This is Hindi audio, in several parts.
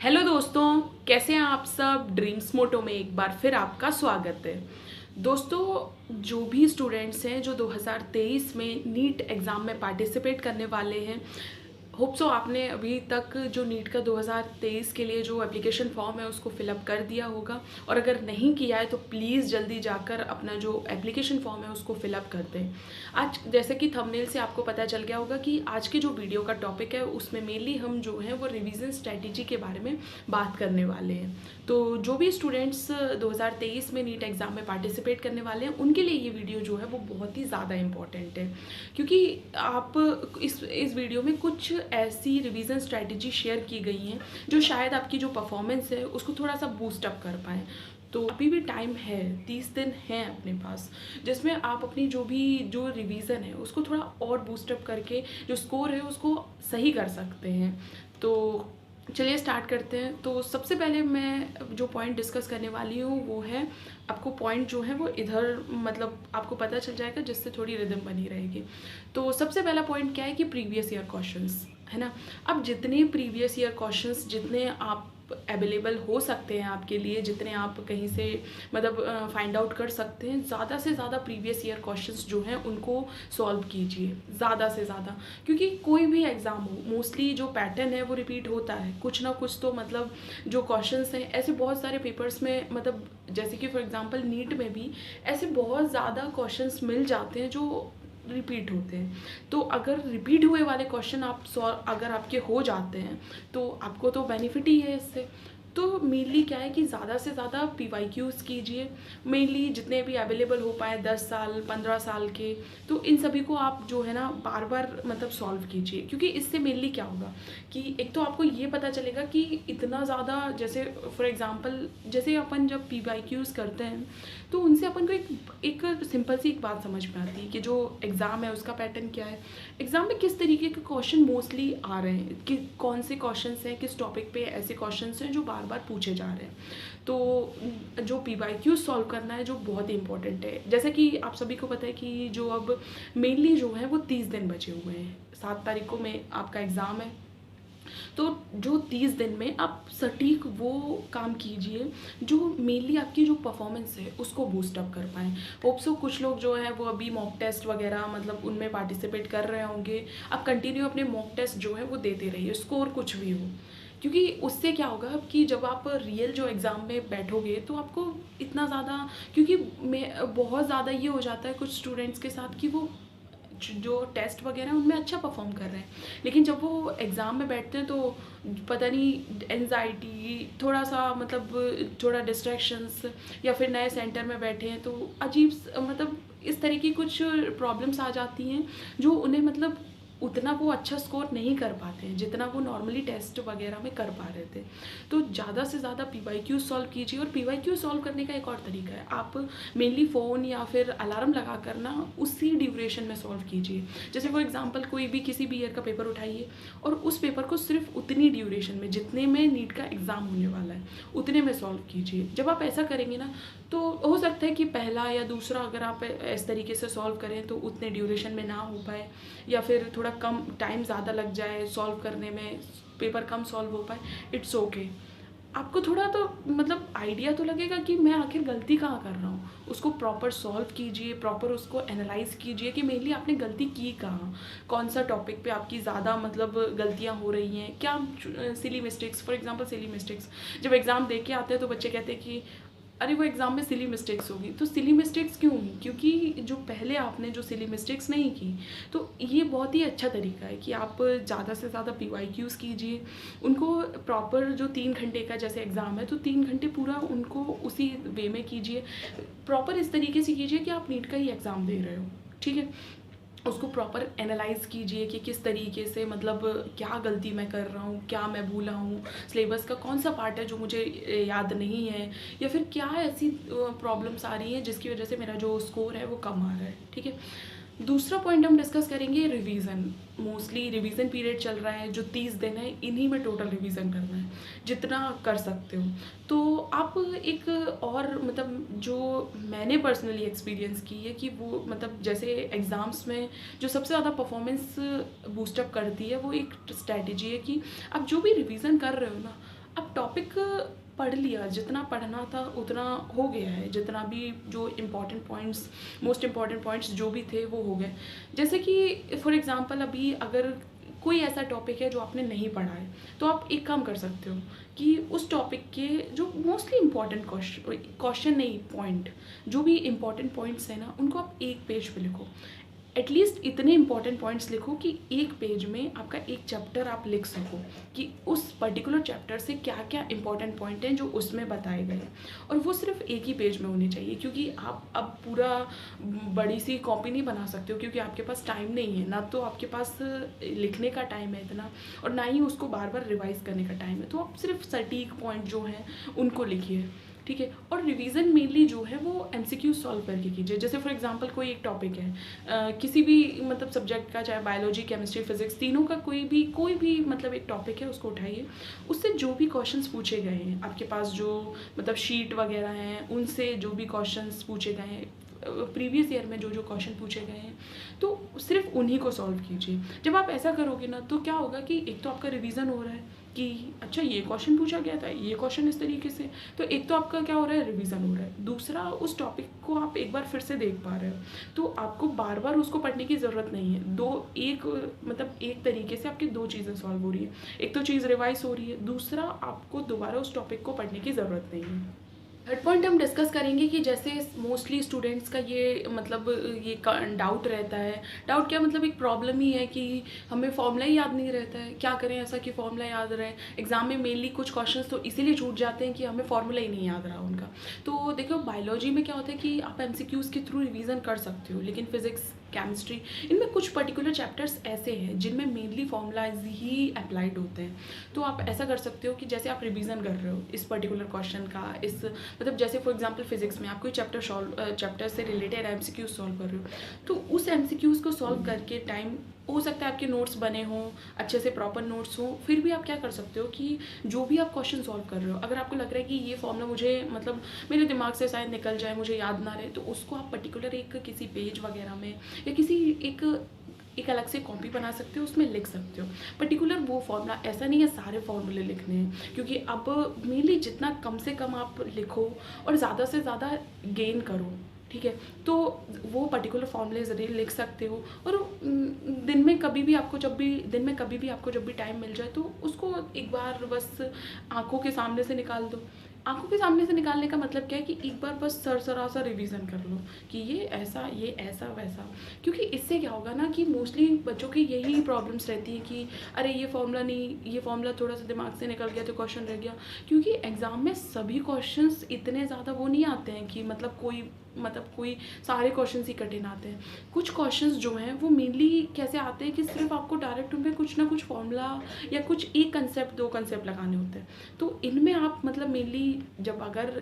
हेलो दोस्तों, कैसे हैं आप सब। ड्रीम्स मोटो में एक बार फिर आपका स्वागत है। दोस्तों, जो भी स्टूडेंट्स हैं जो 2023 में नीट एग्ज़ाम में पार्टिसिपेट करने वाले हैं, होप सो आपने अभी तक जो नीट का 2023 के लिए जो एप्लीकेशन फॉर्म है उसको फिलअप कर दिया होगा। और अगर नहीं किया है तो प्लीज़ जल्दी जाकर अपना जो एप्लीकेशन फॉर्म है उसको फिलअप कर दें। आज जैसे कि थंबनेल से आपको पता चल गया होगा कि आज के जो वीडियो का टॉपिक है उसमें मेनली हम जो है वो रिवीजन स्ट्रेटेजी के बारे में बात करने वाले हैं। तो जो भी स्टूडेंट्स 2023 में नीट एग्ज़ाम में पार्टिसिपेट करने वाले हैं उनके लिए ये वीडियो जो है वो बहुत ही ज़्यादा इम्पॉर्टेंट है, क्योंकि आप इस वीडियो में कुछ ऐसी रिवीजन स्ट्रेटेजी शेयर की गई हैं जो शायद आपकी जो परफॉर्मेंस है उसको थोड़ा सा बूस्ट अप कर पाएँ। तो अभी भी टाइम है, 30 दिन हैं अपने पास, जिसमें आप अपनी जो रिवीजन है उसको थोड़ा और बूस्टअप करके जो स्कोर है उसको सही कर सकते हैं। तो चलिए स्टार्ट करते हैं। तो सबसे पहले मैं जो पॉइंट डिस्कस करने वाली हूँ वो है, आपको पॉइंट जो है वो इधर मतलब आपको पता चल जाएगा, जिससे थोड़ी रिदम बनी रहेगी। तो सबसे पहला पॉइंट क्या है कि प्रीवियस ईयर क्वेश्चंस है ना। अब जितने प्रीवियस ईयर क्वेश्चंस जितने आप अवेलेबल हो सकते हैं आपके लिए, जितने आप कहीं से मतलब फाइंड आउट कर सकते हैं, ज़्यादा से ज़्यादा प्रीवियस ईयर क्वेश्चंस जो हैं उनको सॉल्व कीजिए ज़्यादा से ज़्यादा। क्योंकि कोई भी एग्ज़ाम हो, मोस्टली जो पैटर्न है वो रिपीट होता है, कुछ ना कुछ तो मतलब जो क्वेश्चंस हैं ऐसे बहुत सारे पेपर्स में, मतलब जैसे कि फॉर एग्जांपल नीट में भी ऐसे बहुत ज़्यादा क्वेश्चंस मिल जाते हैं जो रिपीट होते हैं। तो अगर रिपीट हुए वाले क्वेश्चन आप अगर आपके हो जाते हैं तो आपको तो बेनिफिट ही है इससे। तो मेनली क्या है कि ज़्यादा से ज़्यादा PYQs कीजिए, मेनली जितने भी अवेलेबल हो पाए 10 साल 15 साल के, तो इन सभी को आप जो है ना बार बार मतलब सॉल्व कीजिए। क्योंकि इससे मेनली क्या होगा कि एक तो आपको ये पता चलेगा कि इतना ज़्यादा, जैसे फॉर एग्जांपल जैसे अपन जब PYQs करते हैं तो उनसे अपन को एक सिंपल सी एक बात समझ में आती है कि जो एग्ज़ाम है उसका पैटर्न क्या है, एग्ज़ाम में किस तरीके के क्वेश्चन मोस्टली आ रहे हैं, कि कौन से क्वेश्चंस हैं, किस टॉपिक पे ऐसे क्वेश्चंस हैं जो बार बार पूछे जा रहे हैं। तो जो PYQ सॉल्व करना है जो बहुत ही इंपॉर्टेंट है, जैसे कि आप सभी को पता है कि जो अब मेनली जो है वो 30 दिन बचे हुए हैं, 7 तारीख को में आपका एग्ज़ाम है। तो जो 30 दिन में आप सटीक वो काम कीजिए जो मेनली आपकी जो परफॉर्मेंस है उसको बूस्ट अप कर पाएँ। होप सो कुछ लोग जो है वो अभी मॉक टेस्ट वगैरह मतलब उनमें पार्टिसिपेट कर रहे होंगे। आप कंटिन्यू अपने मॉक टेस्ट जो है वो देते रहिए, स्कोर कुछ भी हो। क्योंकि उससे क्या होगा कि जब आप रियल जो एग्ज़ाम में बैठोगे तो आपको इतना ज़्यादा, क्योंकि मैं बहुत ज़्यादा ये हो जाता है कुछ स्टूडेंट्स के साथ कि वो जो टेस्ट वगैरह हैं उनमें अच्छा परफॉर्म कर रहे हैं, लेकिन जब वो एग्ज़ाम में बैठते हैं तो पता नहीं एंजाइटी थोड़ा सा मतलब थोड़ा डिस्ट्रैक्शंस, या फिर नए सेंटर में बैठे हैं तो मतलब इस तरह की कुछ प्रॉब्लम्स आ जाती हैं जो उन्हें मतलब उतना वो अच्छा स्कोर नहीं कर पाते हैं जितना वो नॉर्मली टेस्ट वगैरह में कर पा रहे थे। तो ज़्यादा से ज़्यादा PYQ सॉल्व कीजिए। और PYQ सॉल्व करने का एक और तरीका है, आप मेनली फ़ोन या फिर अलार्म लगा कर ना उसी ड्यूरेशन में सॉल्व कीजिए। जैसे फॉर एग्जांपल कोई भी किसी भी ईयर का पेपर उठाइए और उस पेपर को सिर्फ उतनी ड्यूरेशन में जितने में नीट का एग्ज़ाम होने वाला है उतने में सॉल्व कीजिए। जब आप ऐसा करेंगे ना तो हो सकता है कि पहला या दूसरा अगर आप इस तरीके से सॉल्व करें तो उतने ड्यूरेशन में ना हो पाए, या फिर थोड़ा कम टाइम ज़्यादा लग जाए सॉल्व करने में, पेपर कम सॉल्व हो पाए, इट्स ओके। आपको थोड़ा तो मतलब आइडिया तो लगेगा कि मैं आखिर गलती कहाँ कर रहा हूँ। उसको प्रॉपर सॉल्व कीजिए, प्रॉपर उसको एनालाइज कीजिए कि मेनली आपने गलती की कहाँ, कौन सा टॉपिक पे आपकी ज़्यादा मतलब गलतियाँ हो रही हैं, क्या silly mistakes, for example silly mistakes. जब एग्ज़ाम दे के आते हैं तो बच्चे कहते हैं कि अरे वो एग्ज़ाम में सिली मिस्टेक्स होगी। तो सिली मिस्टेक्स क्यों हुई? क्योंकि जो पहले आपने जो सिली मिस्टेक्स नहीं की। तो ये बहुत ही अच्छा तरीका है कि आप ज़्यादा से ज़्यादा PYQs कीजिए, उनको प्रॉपर जो 3 घंटे का जैसे एग्ज़ाम है तो 3 घंटे पूरा उनको उसी वे में कीजिए। प्रॉपर इस तरीके से कीजिए कि आप नीट का ही एग्ज़ाम दे रहे हो, ठीक है। उसको प्रॉपर एनालाइज़ कीजिए कि किस तरीके से मतलब क्या गलती मैं कर रहा हूँ, क्या मैं भूला हूँ, सिलेबस का कौन सा पार्ट है जो मुझे याद नहीं है, या फिर क्या ऐसी प्रॉब्लम्स आ रही हैं जिसकी वजह से मेरा जो स्कोर है वो कम आ रहा है, ठीक है। दूसरा पॉइंट हम डिस्कस करेंगे रिवीजन। मोस्टली रिवीजन पीरियड चल रहा है, जो 30 दिन है इन्हीं में टोटल रिवीजन करना है जितना कर सकते हो। तो आप एक और मतलब जो मैंने पर्सनली एक्सपीरियंस की है कि वो मतलब जैसे एग्ज़ाम्स में जो सबसे ज़्यादा परफॉर्मेंस बूस्टअप करती है वो एक स्ट्रैटेजी है कि आप जो भी रिवीजन कर रहे हो ना, अब टॉपिक पढ़ लिया, जितना पढ़ना था उतना हो गया है, जितना भी जो important points, most important points जो भी थे वो हो गए। जैसे कि फॉर एग्जांपल अभी अगर कोई ऐसा टॉपिक है जो आपने नहीं पढ़ा है, तो आप एक काम कर सकते हो कि उस टॉपिक के जो मोस्टली इम्पॉर्टेंट क्वेश्चन नहीं, पॉइंट, जो भी इम्पॉर्टेंट पॉइंट्स हैं ना, उनको आप एक पेज पे लिखो। एटलीस्ट इतने इंपॉर्टेंट पॉइंट्स लिखो कि एक पेज में आपका एक चैप्टर आप लिख सको कि उस पर्टिकुलर चैप्टर से क्या क्या इंपॉर्टेंट पॉइंट हैं जो उसमें बताए गए हैं, और वो सिर्फ एक ही पेज में होने चाहिए। क्योंकि आप अब पूरा बड़ी सी कॉपी नहीं बना सकते हो, क्योंकि आपके पास टाइम नहीं है, ना तो आपके पास लिखने का टाइम है इतना, और ना ही उसको बार बार रिवाइज करने का टाइम है। तो आप सिर्फ सटीक पॉइंट जो हैं उनको लिखिए, ठीक है। और रिवीजन मेनली जो है वो एमसीक्यू सॉल्व करके कीजिए। जैसे फॉर एग्जांपल कोई एक टॉपिक है, किसी भी मतलब सब्जेक्ट का, चाहे बायोलॉजी, केमिस्ट्री, फिजिक्स, तीनों का कोई भी मतलब एक टॉपिक है, उसको उठाइए। उससे जो भी क्वेश्चंस पूछे गए हैं, आपके पास जो मतलब शीट वगैरह हैं, उनसे जो भी क्वेश्चंस पूछे गए हैं, प्रीवियस ईयर में जो जो क्वेश्चन पूछे गए हैं, तो सिर्फ उन्हीं को सॉल्व कीजिए। जब आप ऐसा करोगे ना, तो क्या होगा कि एक तो आपका रिवीजन हो रहा है कि अच्छा ये क्वेश्चन पूछा गया था, ये क्वेश्चन इस तरीके से, तो एक तो आपका क्या हो रहा है, रिवीजन हो रहा है। दूसरा, उस टॉपिक को आप एक बार फिर से देख पा रहे हो, तो आपको बार बार उसको पढ़ने की ज़रूरत नहीं है। एक तरीके से आपकी दो चीज़ें सॉल्व हो रही है। एक तो चीज़ रिवाइज हो रही है, दूसरा आपको दोबारा उस टॉपिक को पढ़ने की ज़रूरत नहीं है। थर्ड पॉइंट हम डिस्कस करेंगे कि जैसे मोस्टली स्टूडेंट्स का ये मतलब ये डाउट रहता है। डाउट क्या मतलब, एक प्रॉब्लम ही है कि हमें फॉर्मूला ही याद नहीं रहता है। क्या करें ऐसा कि फॉर्मूला याद रहे। एग्जाम में मेनली कुछ क्वेश्चंस तो इसीलिए छूट जाते हैं कि हमें फॉर्मूला ही नहीं याद रहा उनका। तो देखो, बायोलॉजी में क्या होता है कि आप एमसीक्यूज़ के थ्रू रिवीजन कर सकते हो, लेकिन फिजिक्स, केमिस्ट्री, इनमें कुछ पर्टिकुलर चैप्टर्स ऐसे हैं जिनमें मेनली फॉर्मूलाज ही अप्लाइड होते हैं। तो आप ऐसा कर सकते हो कि जैसे आप रिवीजन कर रहे हो इस पर्टिकुलर क्वेश्चन का, इस मतलब जैसे फॉर एग्जांपल फिजिक्स में आप कोई चैप्टर से रिलेटेड एमसीक्यूज सॉल्व कर रहे हो, तो उस एमसीक्यूज को सॉल्व करके टाइम हो सकता है आपके नोट्स बने हों, अच्छे से प्रॉपर नोट्स हों, फिर भी आप क्या कर सकते हो कि जो भी आप क्वेश्चन सॉल्व कर रहे हो, अगर आपको लग रहा है कि ये फॉर्मूला मुझे मतलब मेरे दिमाग से शायद निकल जाए, मुझे याद ना रहे, तो उसको आप पर्टिकुलर एक किसी पेज वगैरह में या किसी एक अलग से कॉपी बना सकते हो, उसमें लिख सकते हो पर्टिकुलर वो फॉर्मूला। ऐसा नहीं है सारे फॉर्मूले लिखने हैं, क्योंकि अब मेनली जितना कम से कम आप लिखो और ज़्यादा से ज़्यादा गेन करो, ठीक है, तो वो पर्टिकुलर फॉर्मूले ज़रिए लिख सकते हो। और दिन में कभी भी आपको जब भी टाइम मिल जाए, तो उसको एक बार बस आंखों के सामने से निकाल दो। आंखों के सामने से निकालने का मतलब क्या है कि एक बार बस सरसरा सा रिवीजन कर लो कि ये ऐसा वैसा। क्योंकि इससे क्या होगा ना कि मोस्टली बच्चों की यही प्रॉब्लम्स रहती है कि अरे ये फॉर्मूला थोड़ा सा दिमाग से निकल गया तो क्वेश्चन रह गया। क्योंकि एग्ज़ाम में सभी क्वेश्चंस इतने ज़्यादा वो नहीं आते हैं कि मतलब कोई सारे क्वेश्चंस ही कठिन आते हैं। कुछ क्वेश्चंस जो हैं वो मेनली कैसे आते हैं कि सिर्फ आपको डायरेक्ट उनपे कुछ ना कुछ फॉर्मूला या कुछ एक कंसेप्ट, दो कंसेप्ट लगाने होते हैं। तो इनमें आप मतलब मेनली जब अगर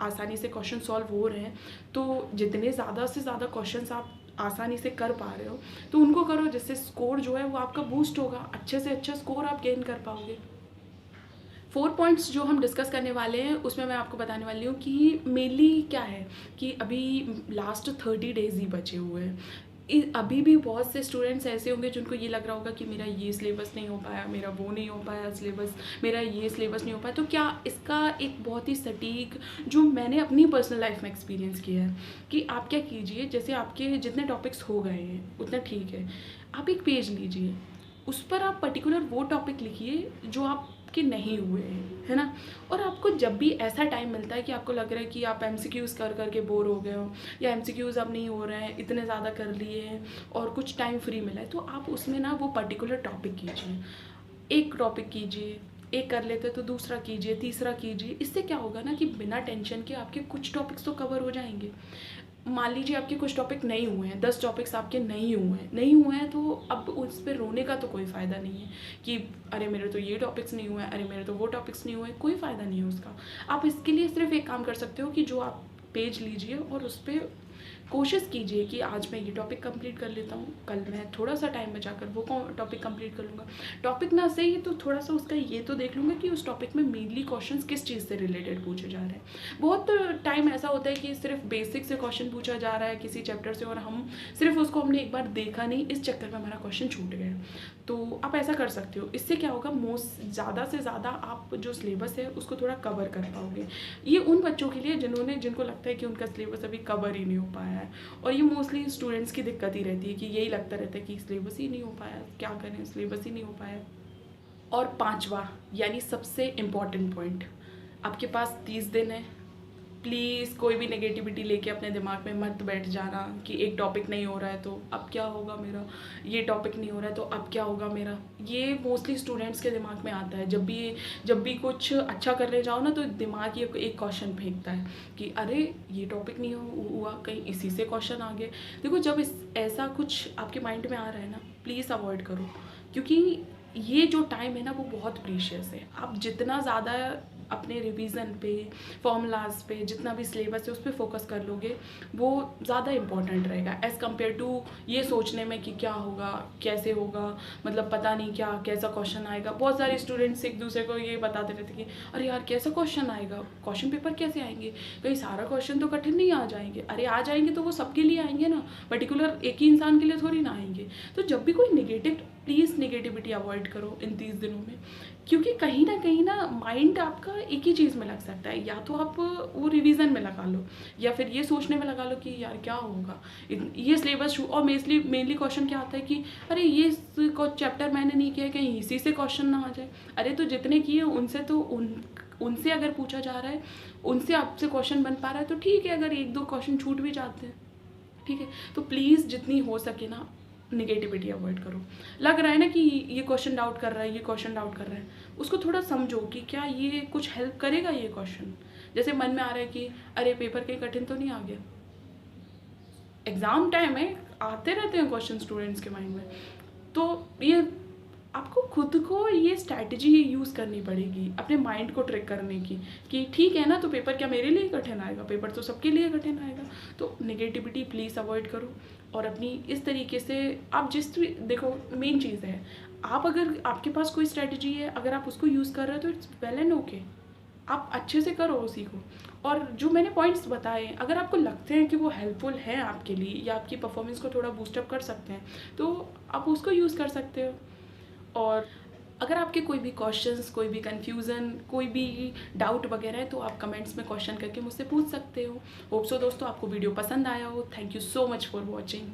आसानी से क्वेश्चन सॉल्व हो रहे हैं, तो जितने ज़्यादा से ज़्यादा क्वेश्चंस आप आसानी से कर पा रहे हो तो उनको करो, जिससे स्कोर जो है वो आपका बूस्ट होगा, अच्छे से अच्छा स्कोर आप गेन कर पाओगे। 4 पॉइंट्स जो हम डिस्कस करने वाले हैं उसमें मैं आपको बताने वाली हूँ कि मेनली क्या है कि अभी लास्ट 30 डेज़ ही बचे हुए हैं। अभी भी बहुत से स्टूडेंट्स ऐसे होंगे जिनको ये लग रहा होगा कि मेरा ये सिलेबस नहीं हो पाया, मेरा वो नहीं हो पाया सिलेबस, मेरा ये सिलेबस नहीं हो पाया। तो क्या इसका एक बहुत ही सटीक जो मैंने अपनी पर्सनल लाइफ में एक्सपीरियंस किया है कि आप क्या कीजिए, जैसे आपके जितने टॉपिक्स हो गए हैं उतना ठीक है, आप एक पेज लीजिए, उस पर आप पर्टिकुलर वो टॉपिक लिखिए जो आपके नहीं हुए हैं, है ना। और आपको जब भी ऐसा टाइम मिलता है कि आपको लग रहा है कि आप एमसीक्यूज़ कर करके बोर हो गए हो, या एमसीक्यूज़ अब नहीं हो रहे हैं, इतने ज़्यादा कर लिए हैं और कुछ टाइम फ्री मिला है, तो आप उसमें ना वो पर्टिकुलर टॉपिक कीजिए। एक टॉपिक कीजिए, एक कर लेते तो दूसरा कीजिए, तीसरा कीजिए। इससे क्या होगा ना कि बिना टेंशन के आपके कुछ टॉपिक्स तो कवर हो जाएंगे। मान लीजिए आपके कुछ टॉपिक नहीं हुए हैं, 10 टॉपिक्स आपके नहीं हुए हैं, तो अब उस पर रोने का तो कोई फ़ायदा नहीं है कि अरे मेरे तो ये टॉपिक्स नहीं हुए हैं, अरे मेरे तो वो टॉपिक्स नहीं हुए, कोई फ़ायदा नहीं है उसका। आप इसके लिए सिर्फ एक काम कर सकते हो कि जो आप पेज लीजिए और उस पर कोशिश कीजिए कि आज मैं ये टॉपिक कंप्लीट कर लेता हूँ, कल मैं थोड़ा सा टाइम बचाकर वो टॉपिक कंप्लीट कर लूँगा। टॉपिक ना सही तो थोड़ा सा उसका ये तो देख लूँगा कि उस टॉपिक में मेनली क्वेश्चंस किस चीज़ से रिलेटेड पूछे जा रहे हैं। बहुत टाइम ऐसा होता है कि सिर्फ बेसिक से क्वेश्चन पूछा जा रहा है किसी चैप्टर से, और हम सिर्फ उसको हमने एक बार देखा नहीं, इस चक्कर में हमारा क्वेश्चन छूट गया। तो आप ऐसा कर सकते हो। इससे क्या होगा, ज़्यादा से ज़्यादा आप जो सिलेबस है उसको थोड़ा कवर कर पाओगे। ये उन बच्चों के लिए जिनको लगता है कि उनका सिलेबस अभी कवर ही नहीं हो पाया है, और ये मोस्टली स्टूडेंट्स की दिक्कत ही रहती है कि यही लगता रहता है कि सिलेबस ही नहीं हो पाया, क्या करें, सिलेबस ही नहीं हो पाया। और पांचवा यानी सबसे इम्पॉर्टेंट पॉइंट, आपके पास 30 दिन है। प्लीज़ कोई भी नेगेटिविटी लेके अपने दिमाग में मत बैठ जाना कि एक टॉपिक नहीं हो रहा है तो अब क्या होगा मेरा, ये टॉपिक नहीं हो रहा है तो अब क्या होगा मेरा। ये मोस्टली स्टूडेंट्स के दिमाग में आता है। जब भी कुछ अच्छा करने जाओ ना तो दिमाग ये एक क्वेश्चन फेंकता है कि अरे ये टॉपिक नहीं हुआ, कहीं इसी से क्वेश्चन आ गए। देखो, जब ऐसा कुछ आपके माइंड में आ रहा है ना, प्लीज़ अवॉइड करो, क्योंकि ये जो टाइम है ना वो बहुत प्रीशियस है। आप जितना ज़्यादा अपने रिवीजन पे, फॉर्मूलाज पे, जितना भी सिलेबस है उस पर फोकस कर लोगे वो ज़्यादा इम्पॉर्टेंट रहेगा एज़ कम्पेयर टू ये सोचने में कि क्या होगा, कैसे होगा, मतलब पता नहीं क्या कैसा क्वेश्चन आएगा। बहुत सारे स्टूडेंट्स एक दूसरे को ये बताते रहते कि अरे यार कैसा क्वेश्चन आएगा, क्वेश्चन पेपर कैसे आएंगे, कहीं सारा क्वेश्चन तो कठिन नहीं आ जाएंगे। अरे आ जाएंगे तो वो सबके लिए आएंगे ना, पर्टिकुलर एक ही इंसान के लिए थोड़ी ना आएंगे। तो जब भी कोई प्लीज़ नेगेटिविटी अवॉइड करो इन 30 दिनों में, क्योंकि कहीं ना माइंड आपका एक ही चीज़ में लग सकता है। या तो आप वो रिवीजन में लगा लो, या फिर ये सोचने में लगा लो कि यार क्या होगा, ये सिलेबस। और मेनली क्वेश्चन क्या आता है कि अरे ये चैप्टर मैंने नहीं किया, कहीं इसी से क्वेश्चन ना आ जाए। अरे तो जितने किए उनसे तो उनसे अगर पूछा जा रहा है, उनसे आपसे क्वेश्चन बन पा रहा है तो ठीक है। अगर एक दो क्वेश्चन छूट भी जाते हैं ठीक है, तो प्लीज़ जितनी हो सके ना निगेटिविटी अवॉइड करो। लग रहा है ना कि ये क्वेश्चन डाउट कर रहा है, ये क्वेश्चन डाउट कर रहा है, उसको थोड़ा समझो कि क्या ये कुछ हेल्प करेगा ये क्वेश्चन। जैसे मन में आ रहा है कि अरे पेपर कहीं कठिन तो नहीं आ गया। एग्ज़ाम टाइम है, आते रहते हैं क्वेश्चन स्टूडेंट्स के माइंड में, तो ये आपको खुद को ये स्ट्रैटेजी यूज़ करनी पड़ेगी अपने माइंड को ट्रिक करने की कि ठीक है ना, तो पेपर क्या मेरे लिए कठिन आएगा, पेपर तो सबके लिए कठिन आएगा। तो नेगेटिविटी प्लीज़ अवॉइड करो, और अपनी इस तरीके से आप देखो मेन चीज़ है, आप अगर आपके पास कोई स्ट्रैटेजी है, अगर आप उसको यूज़ कर रहे हो तो इट्स वेल एंड ओके, आप अच्छे से करो उसी को। और जो मैंने पॉइंट्स बताए, अगर आपको लगते हैं कि वो हेल्पफुल हैं आपके लिए या आपकी परफॉर्मेंस को थोड़ा बूस्टअप कर सकते हैं तो आप उसको यूज़ कर सकते हो। और अगर आपके कोई भी क्वेश्चंस, कोई भी कन्फ्यूज़न, कोई भी डाउट वगैरह है तो आप कमेंट्स में क्वेश्चन करके मुझसे पूछ सकते हो। होप सो दोस्तों आपको वीडियो पसंद आया हो। Thank you so much for watching.